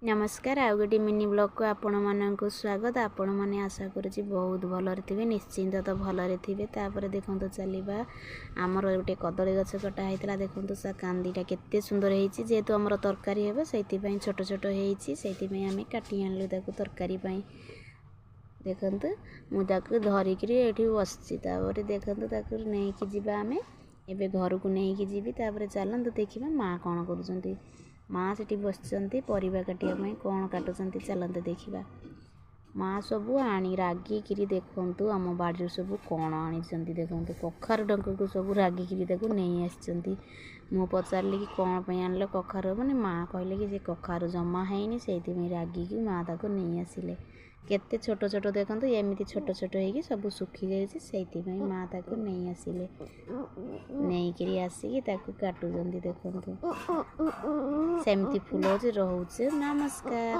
नमस्कार आउ गोटे मिनी ब्लॉग को आपण मानक स्वागत। आपण मैंने आशा करुँच बहुत भलरे थे, निश्चिंत तो भलरे थे। तापर देखो चलवा आमर गोटे कदली गछ कटा होता देखो सा कांदीटा केते सुंदर होती जेहेतु आमर तरकारी हे से छोट छोट होती आम काटी आणलु तरकारी देखु मुझे धरिकी ये बस देखु नहीं कि आम एवं घर को लेकिन जीवी चलते देखा माँ कौन कर माँ से बस परिवा काटिया कौन काटुंट चलते देखा माँ सबू आनी रागिकी देखु आम बाड़ी सब कौन आनी देखो कखार डंक को सब रागिकी नहीं आसी मु पचारि कि कौन पर आनल कखार बोनी माँ कहले कि कखार जमा है से रागिकी माँ ताको नहीं आसिले केते छोट छोट देखो एमती छोट छोट हो सब सुखी जाइए माँ ताको नहीं आसिले नहीं आसिकी काटुंट देखो सेमती फूल रोचे। नमस्कार।